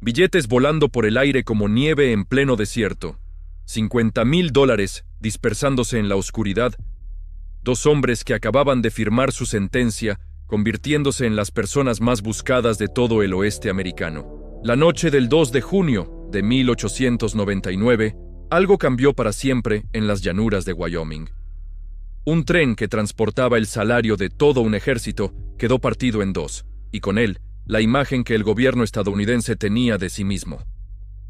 billetes volando por el aire como nieve en pleno desierto, $50,000 dispersándose en la oscuridad, dos hombres que acababan de firmar su sentencia, convirtiéndose en las personas más buscadas de todo el oeste americano. La noche del 2 de junio de 1899, algo cambió para siempre en las llanuras de Wyoming. Un tren que transportaba el salario de todo un ejército quedó partido en dos, y con él, la imagen que el gobierno estadounidense tenía de sí mismo.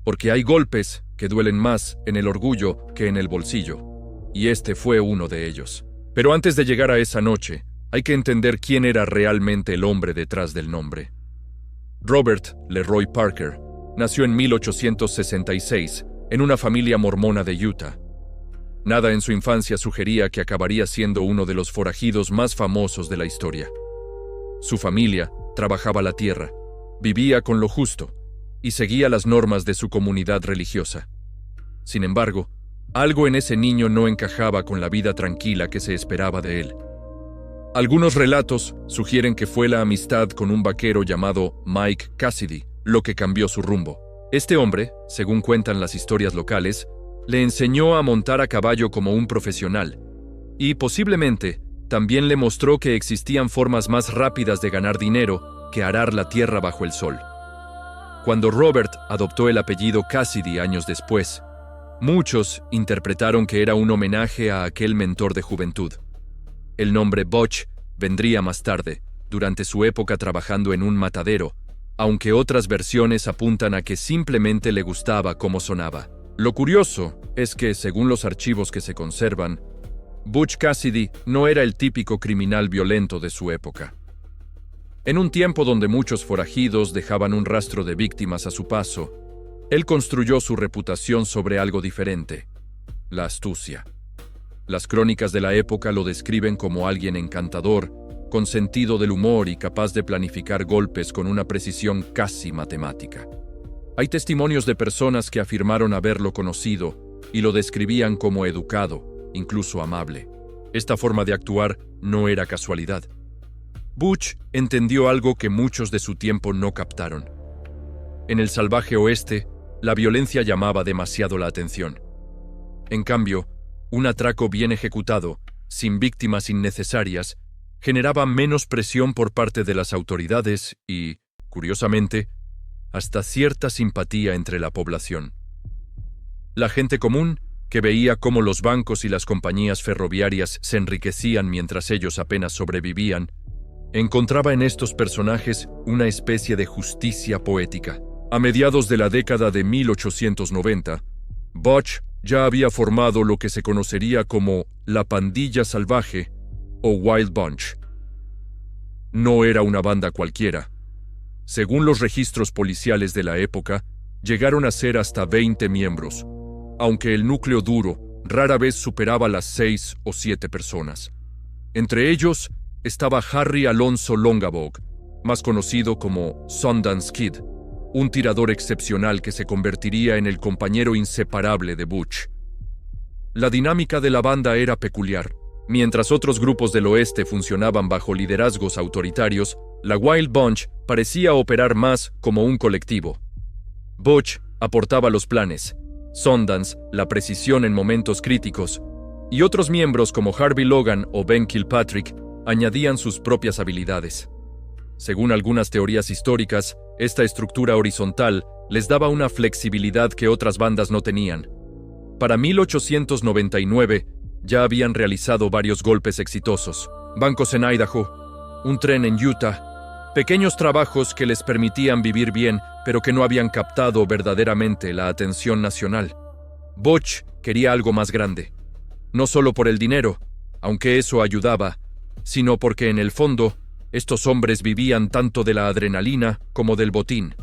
Porque hay golpes que duelen más en el orgullo que en el bolsillo, y este fue uno de ellos. Pero antes de llegar a esa noche, hay que entender quién era realmente el hombre detrás del nombre. Robert LeRoy Parker nació en 1866 en una familia mormona de Utah. Nada en su infancia sugería que acabaría siendo uno de los forajidos más famosos de la historia. Su familia trabajaba la tierra, vivía con lo justo y seguía las normas de su comunidad religiosa. Sin embargo, algo en ese niño no encajaba con la vida tranquila que se esperaba de él. Algunos relatos sugieren que fue la amistad con un vaquero llamado Mike Cassidy lo que cambió su rumbo. Este hombre, según cuentan las historias locales, le enseñó a montar a caballo como un profesional y posiblemente también le mostró que existían formas más rápidas de ganar dinero que arar la tierra bajo el sol. Cuando Robert adoptó el apellido Cassidy años después, muchos interpretaron que era un homenaje a aquel mentor de juventud. El nombre Butch vendría más tarde, durante su época trabajando en un matadero, aunque otras versiones apuntan a que simplemente le gustaba cómo sonaba. Lo curioso es que, según los archivos que se conservan, Butch Cassidy no era el típico criminal violento de su época. En un tiempo donde muchos forajidos dejaban un rastro de víctimas a su paso, él construyó su reputación sobre algo diferente: la astucia. Las crónicas de la época lo describen como alguien encantador, con sentido del humor y capaz de planificar golpes con una precisión casi matemática. Hay testimonios de personas que afirmaron haberlo conocido y lo describían como educado, incluso amable. Esta forma de actuar no era casualidad. Butch entendió algo que muchos de su tiempo no captaron. En el salvaje oeste, la violencia llamaba demasiado la atención. En cambio, un atraco bien ejecutado, sin víctimas innecesarias, generaba menos presión por parte de las autoridades y, curiosamente, hasta cierta simpatía entre la población. La gente común, que veía cómo los bancos y las compañías ferroviarias se enriquecían mientras ellos apenas sobrevivían, encontraba en estos personajes una especie de justicia poética. A mediados de la década de 1890, Butch ya había formado lo que se conocería como la pandilla salvaje o Wild Bunch. No era una banda cualquiera. Según los registros policiales de la época, llegaron a ser hasta 20 miembros, aunque el núcleo duro rara vez superaba las 6 o 7 personas. Entre ellos estaba Harry Alonso Longabog, más conocido como Sundance Kid, un tirador excepcional que se convertiría en el compañero inseparable de Butch. La dinámica de la banda era peculiar. Mientras otros grupos del oeste funcionaban bajo liderazgos autoritarios, la Wild Bunch parecía operar más como un colectivo. Butch aportaba los planes, Sundance la precisión en momentos críticos, y otros miembros como Harvey Logan o Ben Kilpatrick añadían sus propias habilidades. Según algunas teorías históricas, esta estructura horizontal les daba una flexibilidad que otras bandas no tenían. Para 1899 ya habían realizado varios golpes exitosos: bancos en Idaho, un tren en Utah, pequeños trabajos que les permitían vivir bien, pero que no habían captado verdaderamente la atención nacional. Butch quería algo más grande, no solo por el dinero, aunque eso ayudaba, sino porque en el fondo estos hombres vivían tanto de la adrenalina como del botín.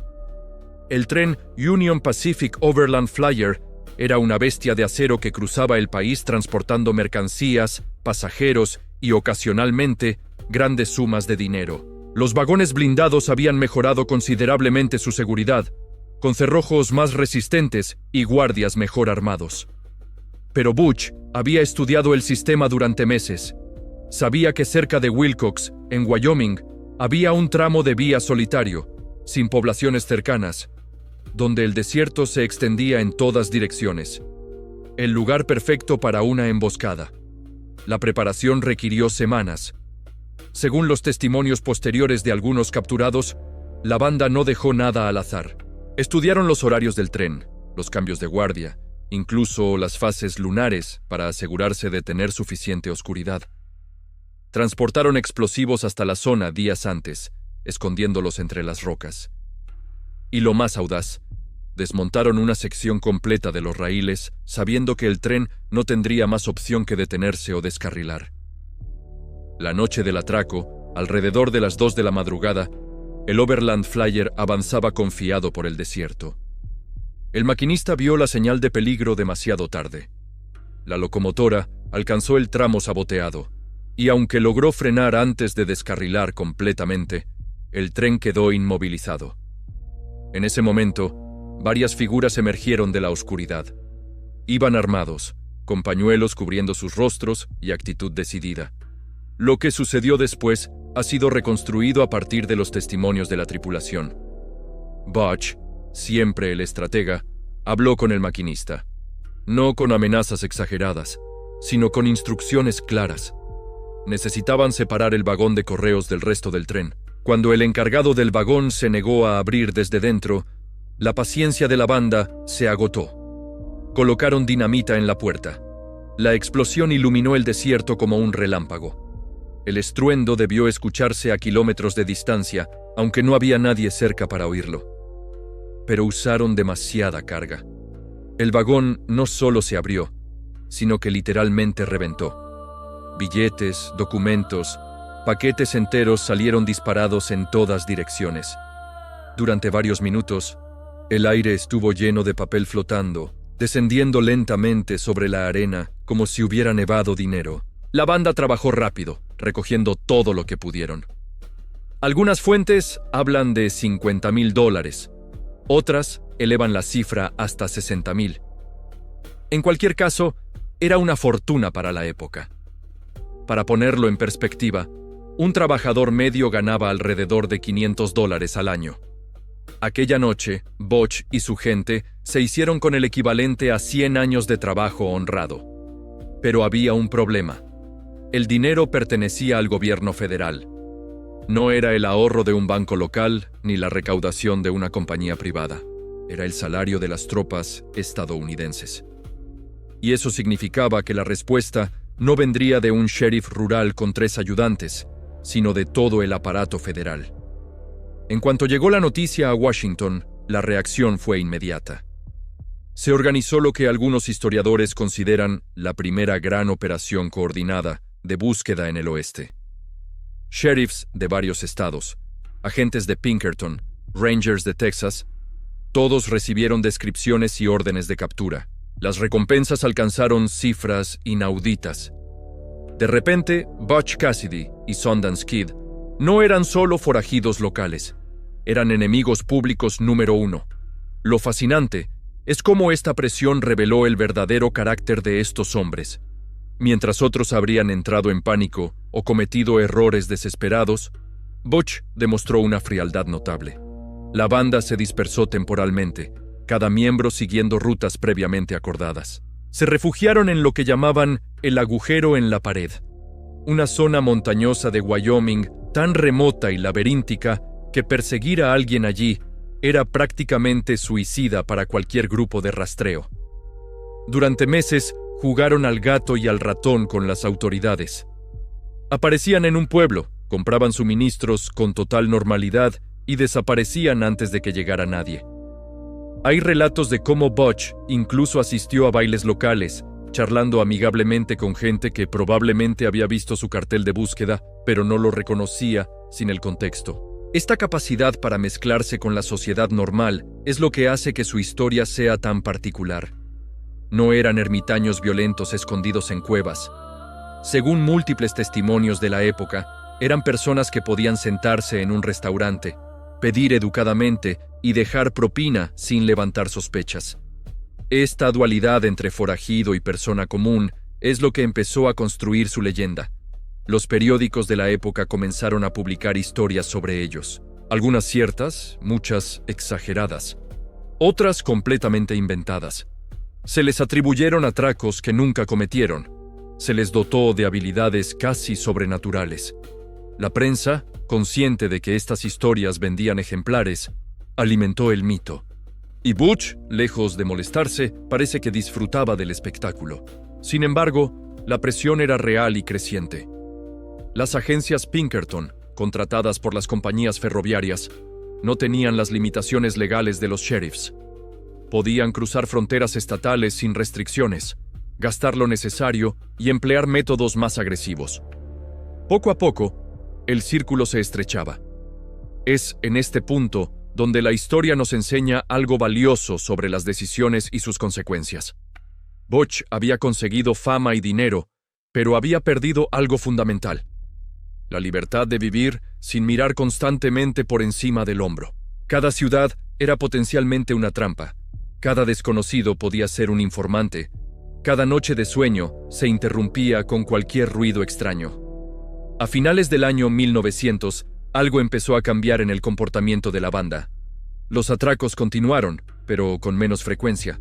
El tren Union Pacific Overland Flyer era una bestia de acero que cruzaba el país transportando mercancías, pasajeros y, ocasionalmente, grandes sumas de dinero. Los vagones blindados habían mejorado considerablemente su seguridad, con cerrojos más resistentes y guardias mejor armados. Pero Butch había estudiado el sistema durante meses. Sabía que cerca de Wilcox, en Wyoming, había un tramo de vía solitario, sin poblaciones cercanas, donde el desierto se extendía en todas direcciones. El lugar perfecto para una emboscada. La preparación requirió semanas. Según los testimonios posteriores de algunos capturados, la banda no dejó nada al azar. Estudiaron los horarios del tren, los cambios de guardia, incluso las fases lunares para asegurarse de tener suficiente oscuridad. Transportaron explosivos hasta la zona días antes, escondiéndolos entre las rocas. Y lo más audaz, desmontaron una sección completa de los raíles, sabiendo que el tren no tendría más opción que detenerse o descarrilar. La noche del atraco, alrededor de las 2 de la madrugada, el Overland Flyer avanzaba confiado por el desierto. El maquinista vio la señal de peligro demasiado tarde. La locomotora alcanzó el tramo saboteado, y aunque logró frenar antes de descarrilar completamente, el tren quedó inmovilizado. En ese momento, varias figuras emergieron de la oscuridad. Iban armados, con pañuelos cubriendo sus rostros y actitud decidida. Lo que sucedió después ha sido reconstruido a partir de los testimonios de la tripulación. Butch, siempre el estratega, habló con el maquinista. No con amenazas exageradas, sino con instrucciones claras. Necesitaban separar el vagón de correos del resto del tren. Cuando el encargado del vagón se negó a abrir desde dentro, la paciencia de la banda se agotó. Colocaron dinamita en la puerta. La explosión iluminó el desierto como un relámpago. El estruendo debió escucharse a kilómetros de distancia, aunque no había nadie cerca para oírlo. Pero usaron demasiada carga. El vagón no solo se abrió, sino que literalmente reventó. Billetes, documentos, paquetes enteros salieron disparados en todas direcciones. Durante varios minutos, el aire estuvo lleno de papel flotando, descendiendo lentamente sobre la arena como si hubiera nevado dinero. La banda trabajó rápido, recogiendo todo lo que pudieron. Algunas fuentes hablan de $50,000, otras elevan la cifra hasta $60,000. En cualquier caso, era una fortuna para la época. Para ponerlo en perspectiva, un trabajador medio ganaba alrededor de $500 al año. Aquella noche, Butch y su gente se hicieron con el equivalente a 100 años de trabajo honrado. Pero había un problema. El dinero pertenecía al gobierno federal. No era el ahorro de un banco local ni la recaudación de una compañía privada. Era el salario de las tropas estadounidenses. Y eso significaba que la respuesta no vendría de un sheriff rural con 3 ayudantes, sino de todo el aparato federal. En cuanto llegó la noticia a Washington, la reacción fue inmediata. Se organizó lo que algunos historiadores consideran la primera gran operación coordinada de búsqueda en el oeste. Sheriffs de varios estados, agentes de Pinkerton, Rangers de Texas, todos recibieron descripciones y órdenes de captura. Las recompensas alcanzaron cifras inauditas. De repente, Butch Cassidy y Sundance Kid no eran solo forajidos locales, eran enemigos públicos número 1. Lo fascinante es cómo esta presión reveló el verdadero carácter de estos hombres. Mientras otros habrían entrado en pánico o cometido errores desesperados, Butch demostró una frialdad notable. La banda se dispersó temporalmente, cada miembro siguiendo rutas previamente acordadas. Se refugiaron en lo que llamaban el agujero en la pared, una zona montañosa de Wyoming tan remota y laberíntica que perseguir a alguien allí era prácticamente suicida para cualquier grupo de rastreo. Durante meses jugaron al gato y al ratón con las autoridades. Aparecían en un pueblo, compraban suministros con total normalidad y desaparecían antes de que llegara nadie. Hay relatos de cómo Butch incluso asistió a bailes locales, charlando amigablemente con gente que probablemente había visto su cartel de búsqueda, pero no lo reconocía sin el contexto. Esta capacidad para mezclarse con la sociedad normal es lo que hace que su historia sea tan particular. No eran ermitaños violentos escondidos en cuevas. Según múltiples testimonios de la época, eran personas que podían sentarse en un restaurante, pedir educadamente y dejar propina sin levantar sospechas. Esta dualidad entre forajido y persona común es lo que empezó a construir su leyenda. Los periódicos de la época comenzaron a publicar historias sobre ellos, algunas ciertas, muchas exageradas. otras completamente inventadas. Se les atribuyeron atracos que nunca cometieron. Se les dotó de habilidades casi sobrenaturales. La prensa, consciente de que estas historias vendían ejemplares, alimentó el mito. Y Butch, lejos de molestarse, parece que disfrutaba del espectáculo. Sin embargo, la presión era real y creciente. Las agencias Pinkerton, contratadas por las compañías ferroviarias, no tenían las limitaciones legales de los sheriffs. Podían cruzar fronteras estatales sin restricciones, gastar lo necesario y emplear métodos más agresivos. Poco a poco, el círculo se estrechaba. Es en este punto donde la historia nos enseña algo valioso sobre las decisiones y sus consecuencias. Butch había conseguido fama y dinero, pero había perdido algo fundamental: la libertad de vivir sin mirar constantemente por encima del hombro. Cada ciudad era potencialmente una trampa. Cada desconocido podía ser un informante. Cada noche de sueño se interrumpía con cualquier ruido extraño. A finales del año 1900, algo empezó a cambiar en el comportamiento de la banda. Los atracos continuaron, pero con menos frecuencia.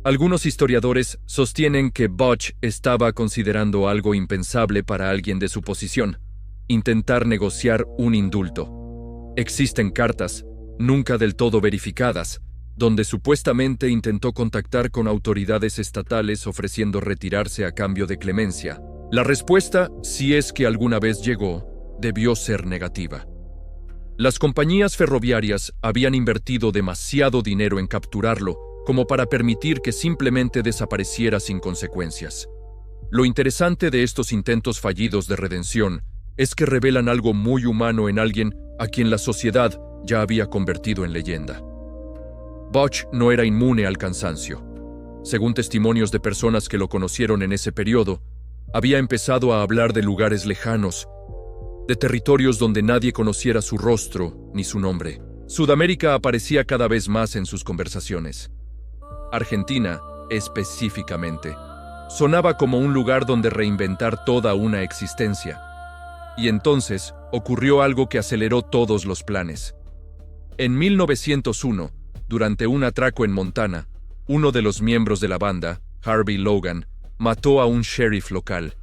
Algunos historiadores sostienen que Butch estaba considerando algo impensable para alguien de su posición: intentar negociar un indulto. Existen cartas, nunca del todo verificadas, donde supuestamente intentó contactar con autoridades estatales ofreciendo retirarse a cambio de clemencia. La respuesta, si es que alguna vez llegó, debió ser negativa. Las compañías ferroviarias habían invertido demasiado dinero en capturarlo como para permitir que simplemente desapareciera sin consecuencias. Lo interesante de estos intentos fallidos de redención es que revelan algo muy humano en alguien a quien la sociedad ya había convertido en leyenda. Butch no era inmune al cansancio. Según testimonios de personas que lo conocieron en ese periodo, había empezado a hablar de lugares lejanos, de territorios donde nadie conociera su rostro ni su nombre. Sudamérica aparecía cada vez más en sus conversaciones. Argentina, específicamente, sonaba como un lugar donde reinventar toda una existencia. Y entonces ocurrió algo que aceleró todos los planes. En 1901, durante un atraco en Montana, uno de los miembros de la banda, Harvey Logan, mató a un sheriff local.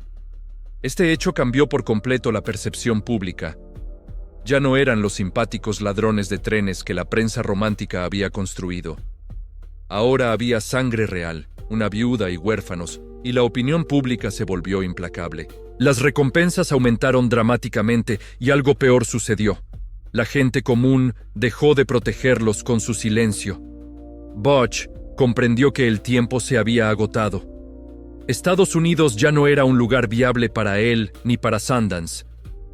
Este hecho cambió por completo la percepción pública. Ya no eran los simpáticos ladrones de trenes que la prensa romántica había construido. Ahora había sangre real, una viuda y huérfanos, y la opinión pública se volvió implacable. Las recompensas aumentaron dramáticamente y algo peor sucedió. La gente común dejó de protegerlos con su silencio. Butch comprendió que el tiempo se había agotado. Estados Unidos ya no era un lugar viable para él ni para Sundance.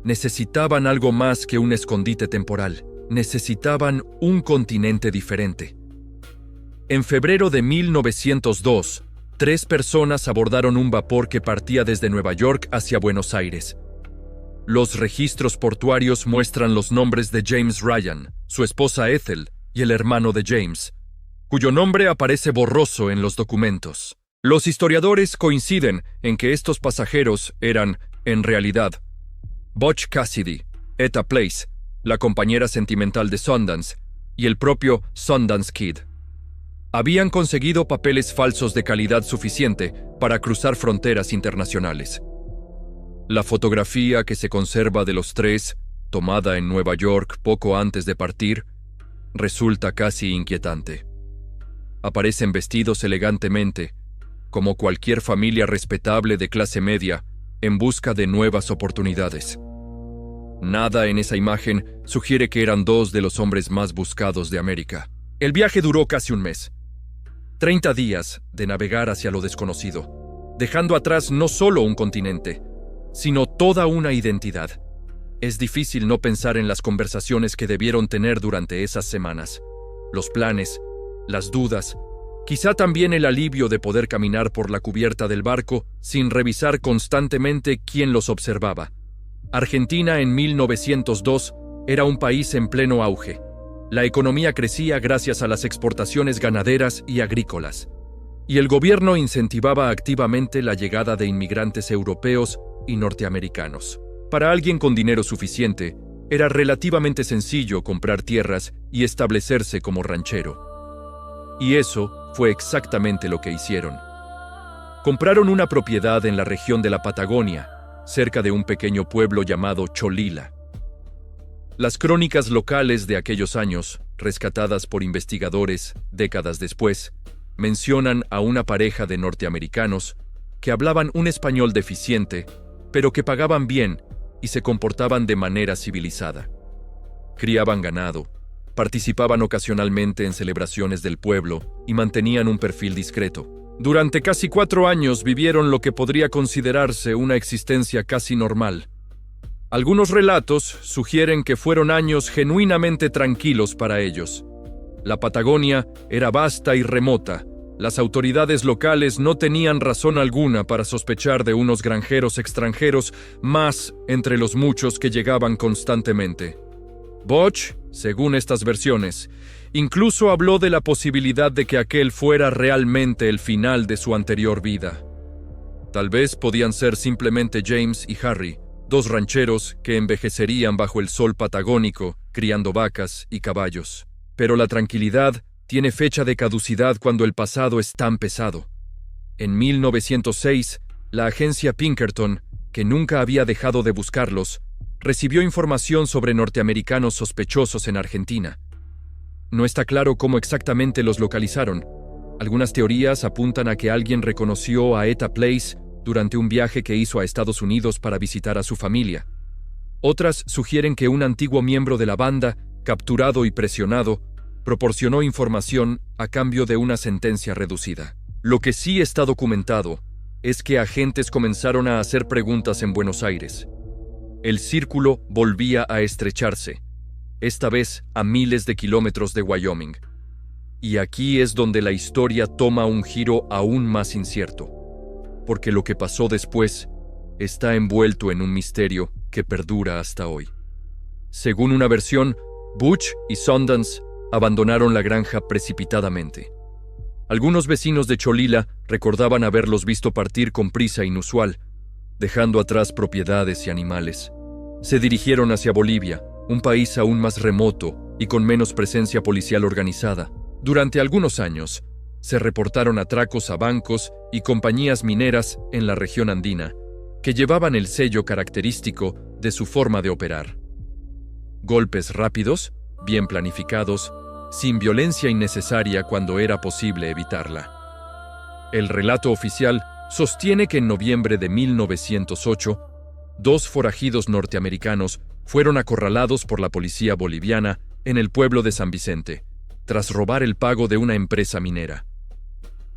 Necesitaban algo más que un escondite temporal. Necesitaban un continente diferente. En febrero de 1902, 3 personas abordaron un vapor que partía desde Nueva York hacia Buenos Aires. Los registros portuarios muestran los nombres de James Ryan, su esposa Ethel y el hermano de James, cuyo nombre aparece borroso en los documentos. Los historiadores coinciden en que estos pasajeros eran, en realidad, Butch Cassidy, Etta Place, la compañera sentimental de Sundance, y el propio Sundance Kid. Habían conseguido papeles falsos de calidad suficiente para cruzar fronteras internacionales. La fotografía que se conserva de los 3, tomada en Nueva York poco antes de partir, resulta casi inquietante. Aparecen vestidos elegantemente, como cualquier familia respetable de clase media, en busca de nuevas oportunidades. Nada en esa imagen sugiere que eran 2 de los hombres más buscados de América. El viaje duró casi un mes. 30 días de navegar hacia lo desconocido, dejando atrás no solo un continente, sino toda una identidad. Es difícil no pensar en las conversaciones que debieron tener durante esas semanas, los planes, las dudas, quizá también el alivio de poder caminar por la cubierta del barco sin revisar constantemente quién los observaba. Argentina en 1902 era un país en pleno auge. La economía crecía gracias a las exportaciones ganaderas y agrícolas, y el gobierno incentivaba activamente la llegada de inmigrantes europeos y norteamericanos. Para alguien con dinero suficiente, era relativamente sencillo comprar tierras y establecerse como ranchero. Y eso fue exactamente lo que hicieron. Compraron una propiedad en la región de la Patagonia, cerca de un pequeño pueblo llamado Cholila. Las crónicas locales de aquellos años, rescatadas por investigadores décadas después, mencionan a una pareja de norteamericanos que hablaban un español deficiente, pero que pagaban bien y se comportaban de manera civilizada. Criaban ganado, participaban ocasionalmente en celebraciones del pueblo y mantenían un perfil discreto. Durante casi 4 años vivieron lo que podría considerarse una existencia casi normal. Algunos relatos sugieren que fueron años genuinamente tranquilos para ellos. La Patagonia era vasta y remota. Las autoridades locales no tenían razón alguna para sospechar de unos granjeros extranjeros, más entre los muchos que llegaban constantemente. Butch, según estas versiones, incluso habló de la posibilidad de que aquel fuera realmente el final de su anterior vida. Tal vez podían ser simplemente James y Harry, 2 rancheros que envejecerían bajo el sol patagónico, criando vacas y caballos. Pero la tranquilidad tiene fecha de caducidad cuando el pasado es tan pesado. En 1906, la agencia Pinkerton, que nunca había dejado de buscarlos, recibió información sobre norteamericanos sospechosos en Argentina. No está claro cómo exactamente los localizaron. Algunas teorías apuntan a que alguien reconoció a Etta Place durante un viaje que hizo a Estados Unidos para visitar a su familia. Otras sugieren que un antiguo miembro de la banda, capturado y presionado, proporcionó información a cambio de una sentencia reducida. Lo que sí está documentado es que agentes comenzaron a hacer preguntas en Buenos Aires. El círculo volvía a estrecharse, esta vez a miles de kilómetros de Wyoming. Y aquí es donde la historia toma un giro aún más incierto, porque lo que pasó después está envuelto en un misterio que perdura hasta hoy. Según una versión, Butch y Sundance abandonaron la granja precipitadamente. Algunos vecinos de Cholila recordaban haberlos visto partir con prisa inusual, dejando atrás propiedades y animales. Se dirigieron hacia Bolivia, un país aún más remoto y con menos presencia policial organizada. Durante algunos años, se reportaron atracos a bancos y compañías mineras en la región andina, que llevaban el sello característico de su forma de operar. Golpes rápidos, bien planificados, sin violencia innecesaria cuando era posible evitarla. El relato oficial sostiene que en noviembre de 1908, 2 forajidos norteamericanos fueron acorralados por la policía boliviana en el pueblo de San Vicente, tras robar el pago de una empresa minera.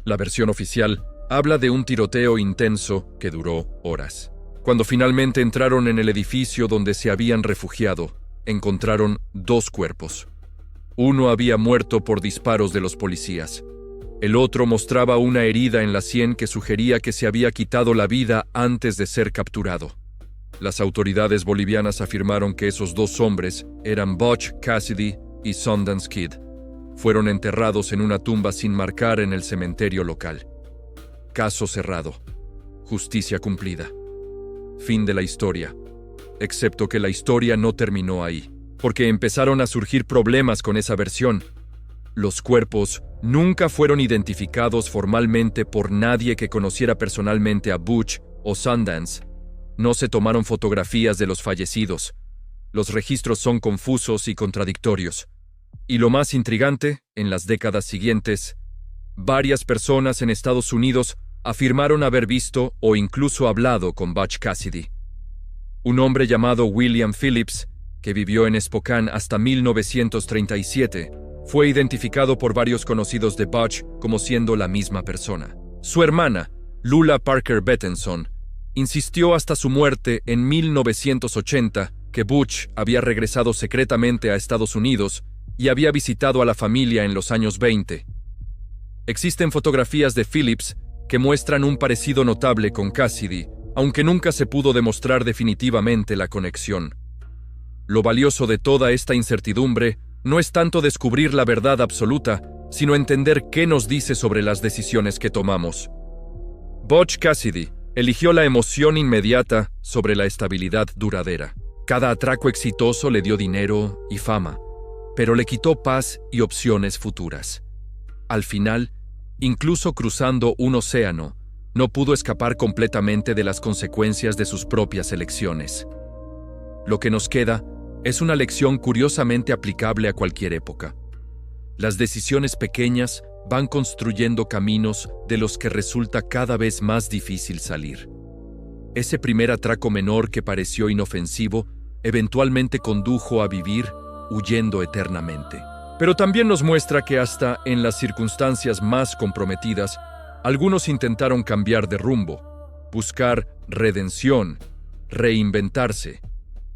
La versión oficial habla de un tiroteo intenso que duró horas. Cuando finalmente entraron en el edificio donde se habían refugiado, encontraron 2 cuerpos. Uno había muerto por disparos de los policías. El otro mostraba una herida en la sien que sugería que se había quitado la vida antes de ser capturado. Las autoridades bolivianas afirmaron que esos 2 hombres eran Butch Cassidy y Sundance Kid. Fueron enterrados en una tumba sin marcar en el cementerio local. Caso cerrado. Justicia cumplida. Fin de la historia. Excepto que la historia no terminó ahí, porque empezaron a surgir problemas con esa versión. Los cuerpos nunca fueron identificados formalmente por nadie que conociera personalmente a Butch o Sundance. No se tomaron fotografías de los fallecidos. Los registros son confusos y contradictorios. Y lo más intrigante, en las décadas siguientes, varias personas en Estados Unidos afirmaron haber visto o incluso hablado con Butch Cassidy. Un hombre llamado William Phillips, que vivió en Spokane hasta 1937, fue identificado por varios conocidos de Butch como siendo la misma persona. Su hermana, Lula Parker Bettenson, insistió hasta su muerte en 1980 que Butch había regresado secretamente a Estados Unidos y había visitado a la familia en los años 20. Existen fotografías de Phillips que muestran un parecido notable con Cassidy, aunque nunca se pudo demostrar definitivamente la conexión. Lo valioso de toda esta incertidumbre no es tanto descubrir la verdad absoluta, sino entender qué nos dice sobre las decisiones que tomamos. Butch Cassidy eligió la emoción inmediata sobre la estabilidad duradera. Cada atraco exitoso le dio dinero y fama, pero le quitó paz y opciones futuras. al final, incluso cruzando un océano, no pudo escapar completamente de las consecuencias de sus propias elecciones. Lo que nos queda es una lección curiosamente aplicable a cualquier época. Las decisiones pequeñas van construyendo caminos de los que resulta cada vez más difícil salir. Ese primer atraco menor que pareció inofensivo eventualmente condujo a vivir huyendo eternamente. Pero también nos muestra que hasta en las circunstancias más comprometidas, algunos intentaron cambiar de rumbo, buscar redención, reinventarse.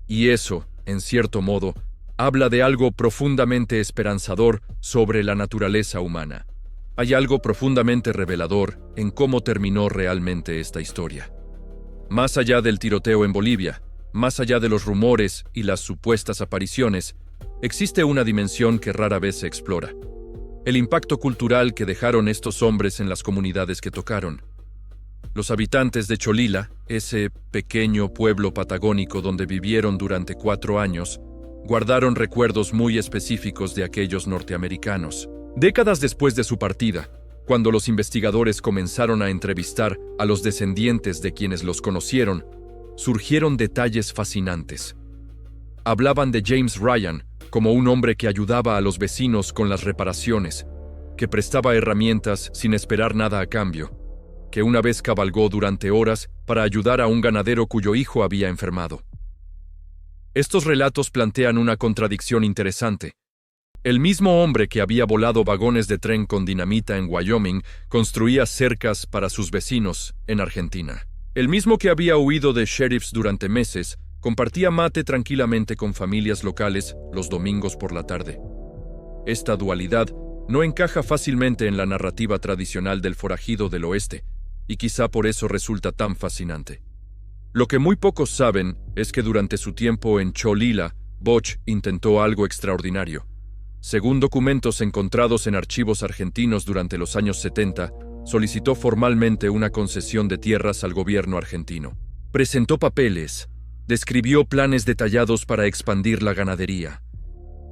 Y eso, en cierto modo, habla de algo profundamente esperanzador sobre la naturaleza humana. Hay algo profundamente revelador en cómo terminó realmente esta historia. Más allá del tiroteo en Bolivia, más allá de los rumores y las supuestas apariciones, existe una dimensión que rara vez se explora: el impacto cultural que dejaron estos hombres en las comunidades que tocaron. Los habitantes de Cholila, ese pequeño pueblo patagónico donde vivieron durante 4 años, guardaron recuerdos muy específicos de aquellos norteamericanos. Décadas después de su partida, cuando los investigadores comenzaron a entrevistar a los descendientes de quienes los conocieron, surgieron detalles fascinantes. Hablaban de James Ryan como un hombre que ayudaba a los vecinos con las reparaciones, que prestaba herramientas sin esperar nada a cambio, que una vez cabalgó durante horas para ayudar a un ganadero cuyo hijo había enfermado. Estos relatos plantean una contradicción interesante. El mismo hombre que había volado vagones de tren con dinamita en Wyoming construía cercas para sus vecinos en Argentina. El mismo que había huido de sheriffs durante meses compartía mate tranquilamente con familias locales los domingos por la tarde. Esta dualidad no encaja fácilmente en la narrativa tradicional del forajido del oeste, y quizá por eso resulta tan fascinante. Lo que muy pocos saben es que durante su tiempo en Cholila, Butch intentó algo extraordinario. Según documentos encontrados en archivos argentinos durante los años 70, solicitó formalmente una concesión de tierras al gobierno argentino. Presentó papeles, describió planes detallados para expandir la ganadería.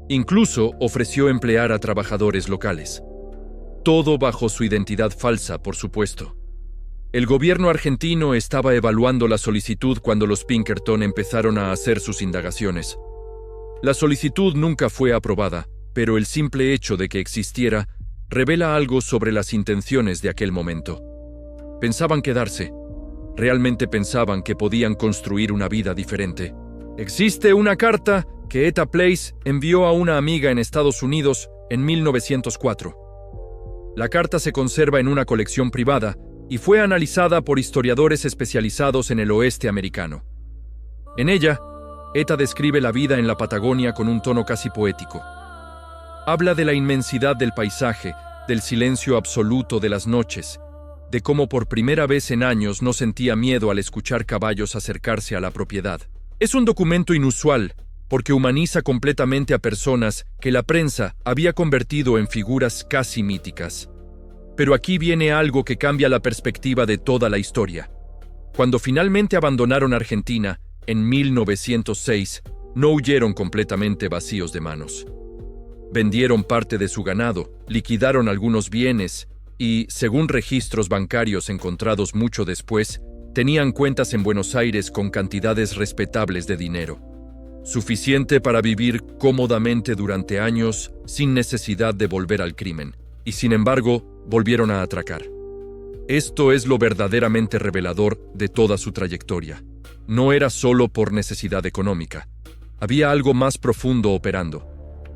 Incluso ofreció emplear a trabajadores locales. Todo bajo su identidad falsa, por supuesto. El gobierno argentino estaba evaluando la solicitud cuando los Pinkerton empezaron a hacer sus indagaciones. La solicitud nunca fue aprobada, pero el simple hecho de que existiera revela algo sobre las intenciones de aquel momento. Pensaban quedarse. Realmente pensaban que podían construir una vida diferente. Existe una carta que Etta Place envió a una amiga en Estados Unidos en 1904. La carta se conserva en una colección privada y fue analizada por historiadores especializados en el oeste americano. En ella, Etta describe la vida en la Patagonia con un tono casi poético. Habla de la inmensidad del paisaje, del silencio absoluto de las noches, de cómo por primera vez en años no sentía miedo al escuchar caballos acercarse a la propiedad. Es un documento inusual, porque humaniza completamente a personas que la prensa había convertido en figuras casi míticas. Pero aquí viene algo que cambia la perspectiva de toda la historia. Cuando finalmente abandonaron Argentina, en 1906, no huyeron completamente vacíos de manos. Vendieron parte de su ganado, liquidaron algunos bienes y, según registros bancarios encontrados mucho después, tenían cuentas en Buenos Aires con cantidades respetables de dinero. Suficiente para vivir cómodamente durante años sin necesidad de volver al crimen. Y sin embargo, volvieron a atracar. Esto es lo verdaderamente revelador de toda su trayectoria. No era solo por necesidad económica. Había algo más profundo operando.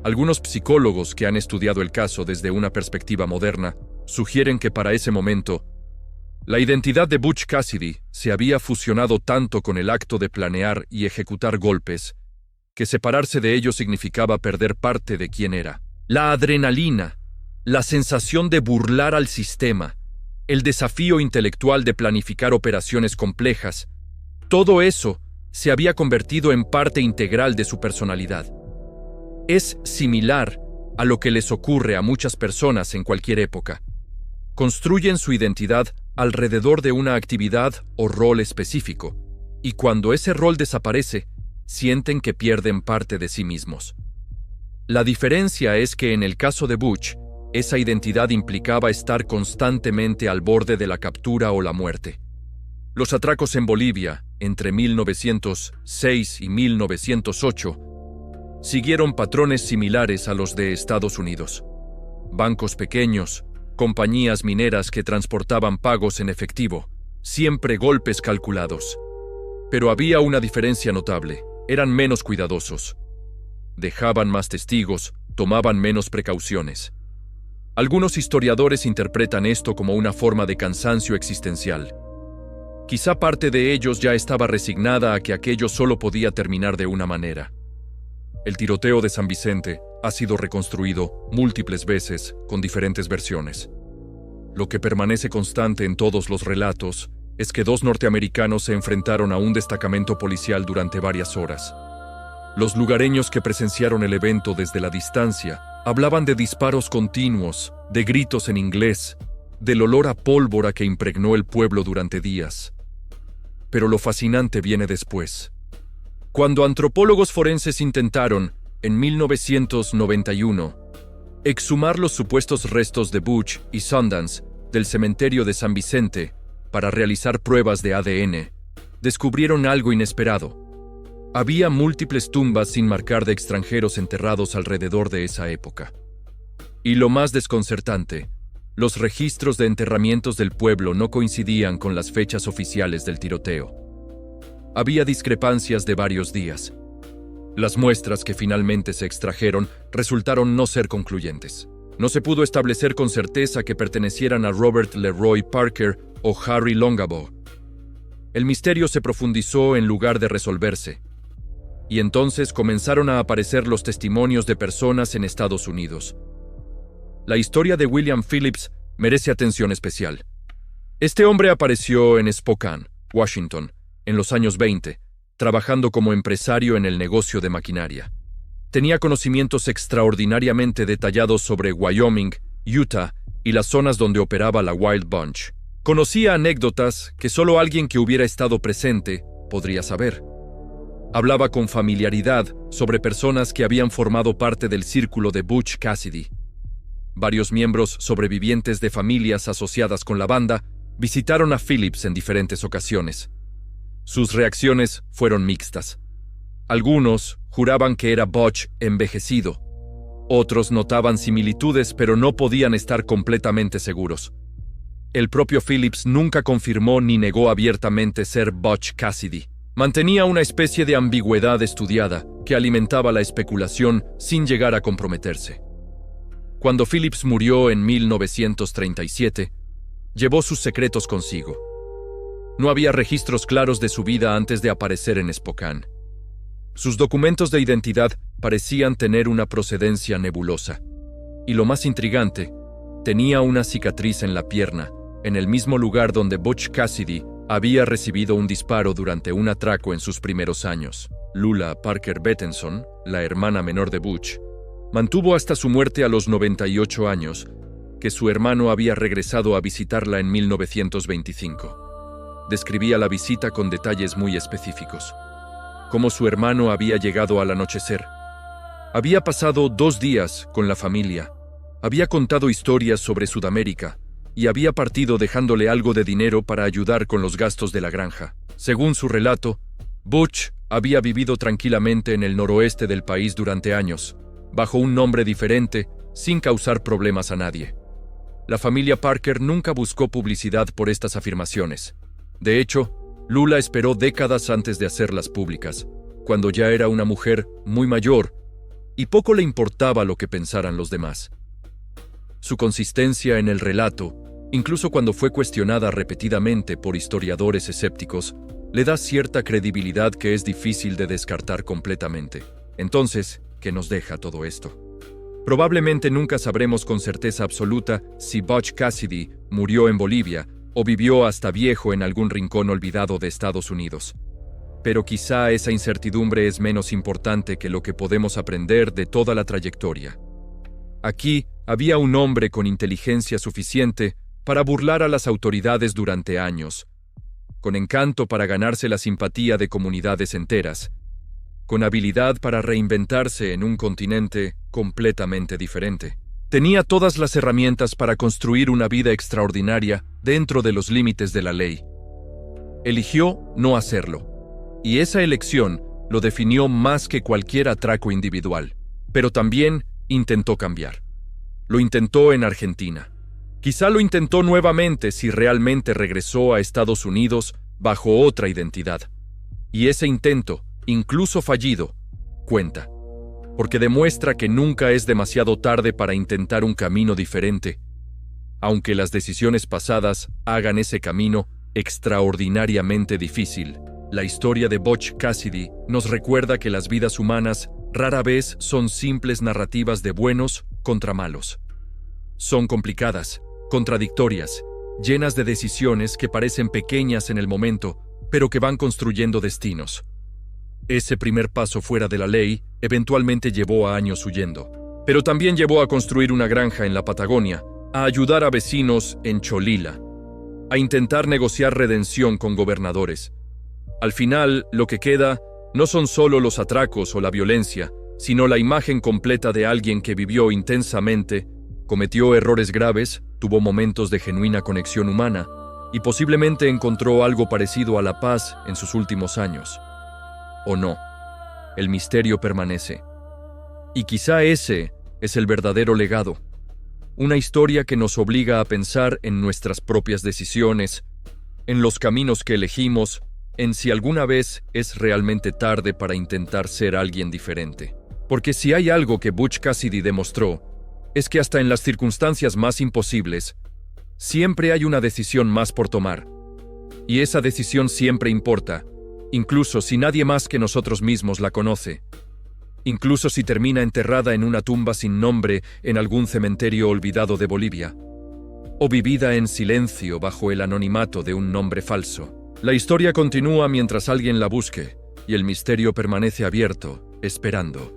Algunos psicólogos que han estudiado el caso desde una perspectiva moderna sugieren que para ese momento, la identidad de Butch Cassidy se había fusionado tanto con el acto de planear y ejecutar golpes, que separarse de ello significaba perder parte de quién era. La adrenalina, la sensación de burlar al sistema, el desafío intelectual de planificar operaciones complejas, todo eso se había convertido en parte integral de su personalidad. Es similar a lo que les ocurre a muchas personas en cualquier época. Construyen su identidad alrededor de una actividad o rol específico, y cuando ese rol desaparece, sienten que pierden parte de sí mismos. La diferencia es que en el caso de Butch, esa identidad implicaba estar constantemente al borde de la captura o la muerte. Los atracos en Bolivia, entre 1906 y 1908, siguieron patrones similares a los de Estados Unidos. Bancos pequeños, compañías mineras que transportaban pagos en efectivo, siempre golpes calculados. Pero había una diferencia notable: eran menos cuidadosos. Dejaban más testigos, tomaban menos precauciones. Algunos historiadores interpretan esto como una forma de cansancio existencial. Quizá parte de ellos ya estaba resignada a que aquello solo podía terminar de una manera. El tiroteo de San Vicente ha sido reconstruido múltiples veces con diferentes versiones. Lo que permanece constante en todos los relatos es que dos norteamericanos se enfrentaron a un destacamento policial durante varias horas. Los lugareños que presenciaron el evento desde la distancia hablaban de disparos continuos, de gritos en inglés, del olor a pólvora que impregnó el pueblo durante días. Pero lo fascinante viene después. Cuando antropólogos forenses intentaron, en 1991, exhumar los supuestos restos de Butch y Sundance del cementerio de San Vicente para realizar pruebas de ADN, descubrieron algo inesperado. Había múltiples tumbas sin marcar de extranjeros enterrados alrededor de esa época. Y lo más desconcertante, los registros de enterramientos del pueblo no coincidían con las fechas oficiales del tiroteo. Había discrepancias de varios días. Las muestras que finalmente se extrajeron resultaron no ser concluyentes. No se pudo establecer con certeza que pertenecieran a Robert Leroy Parker o Harry Longabaugh. El misterio se profundizó en lugar de resolverse. Y entonces comenzaron a aparecer los testimonios de personas en Estados Unidos. La historia de William Phillips merece atención especial. Este hombre apareció en Spokane, Washington, en los años 20, trabajando como empresario en el negocio de maquinaria. Tenía conocimientos extraordinariamente detallados sobre Wyoming, Utah y las zonas donde operaba la Wild Bunch. Conocía anécdotas que solo alguien que hubiera estado presente podría saber. Hablaba con familiaridad sobre personas que habían formado parte del círculo de Butch Cassidy. Varios miembros sobrevivientes de familias asociadas con la banda visitaron a Phillips en diferentes ocasiones. Sus reacciones fueron mixtas. Algunos juraban que era Butch envejecido. Otros notaban similitudes, pero no podían estar completamente seguros. El propio Phillips nunca confirmó ni negó abiertamente ser Butch Cassidy. Mantenía una especie de ambigüedad estudiada que alimentaba la especulación sin llegar a comprometerse. Cuando Phillips murió en 1937, llevó sus secretos consigo. No había registros claros de su vida antes de aparecer en Spokane. Sus documentos de identidad parecían tener una procedencia nebulosa. Y lo más intrigante, tenía una cicatriz en la pierna, en el mismo lugar donde Butch Cassidy había recibido un disparo durante un atraco en sus primeros años. Lula Parker Bettenson, la hermana menor de Butch, mantuvo hasta su muerte a los 98 años que su hermano había regresado a visitarla en 1925. Describía la visita con detalles muy específicos. Cómo su hermano había llegado al anochecer. Había pasado 2 días con la familia. Había contado historias sobre Sudamérica y había partido dejándole algo de dinero para ayudar con los gastos de la granja. Según su relato, Butch había vivido tranquilamente en el noroeste del país durante años, bajo un nombre diferente, sin causar problemas a nadie. La familia Parker nunca buscó publicidad por estas afirmaciones. De hecho, Lula esperó décadas antes de hacerlas públicas, cuando ya era una mujer muy mayor, y poco le importaba lo que pensaran los demás. Su consistencia en el relato, incluso cuando fue cuestionada repetidamente por historiadores escépticos, le da cierta credibilidad que es difícil de descartar completamente. Entonces, ¿qué nos deja todo esto? Probablemente nunca sabremos con certeza absoluta si Butch Cassidy murió en Bolivia o vivió hasta viejo en algún rincón olvidado de Estados Unidos. Pero quizá esa incertidumbre es menos importante que lo que podemos aprender de toda la trayectoria. Aquí había un hombre con inteligencia suficiente para burlar a las autoridades durante años, con encanto para ganarse la simpatía de comunidades enteras, con habilidad para reinventarse en un continente completamente diferente. Tenía todas las herramientas para construir una vida extraordinaria dentro de los límites de la ley. Eligió no hacerlo, y esa elección lo definió más que cualquier atraco individual. Pero también intentó cambiar. Lo intentó en Argentina. Quizá lo intentó nuevamente si realmente regresó a Estados Unidos bajo otra identidad. Y ese intento, incluso fallido, cuenta, porque demuestra que nunca es demasiado tarde para intentar un camino diferente, aunque las decisiones pasadas hagan ese camino extraordinariamente difícil. La historia de Butch Cassidy nos recuerda que las vidas humanas rara vez son simples narrativas de buenos contra malos. Son complicadas, contradictorias, llenas de decisiones que parecen pequeñas en el momento, pero que van construyendo destinos. Ese primer paso fuera de la ley eventualmente llevó a años huyendo, pero también llevó a construir una granja en la Patagonia, a ayudar a vecinos en Cholila, a intentar negociar redención con gobernadores. Al final, lo que queda no son solo los atracos o la violencia, sino la imagen completa de alguien que vivió intensamente, cometió errores graves, tuvo momentos de genuina conexión humana y posiblemente encontró algo parecido a la paz en sus últimos años. ¿O no? El misterio permanece. Y quizá ese es el verdadero legado. Una historia que nos obliga a pensar en nuestras propias decisiones, en los caminos que elegimos, en si alguna vez es realmente tarde para intentar ser alguien diferente. Porque si hay algo que Butch Cassidy demostró, es que hasta en las circunstancias más imposibles, siempre hay una decisión más por tomar. Y esa decisión siempre importa, incluso si nadie más que nosotros mismos la conoce. Incluso si termina enterrada en una tumba sin nombre en algún cementerio olvidado de Bolivia. O vivida en silencio bajo el anonimato de un nombre falso. La historia continúa mientras alguien la busque, y el misterio permanece abierto, esperando.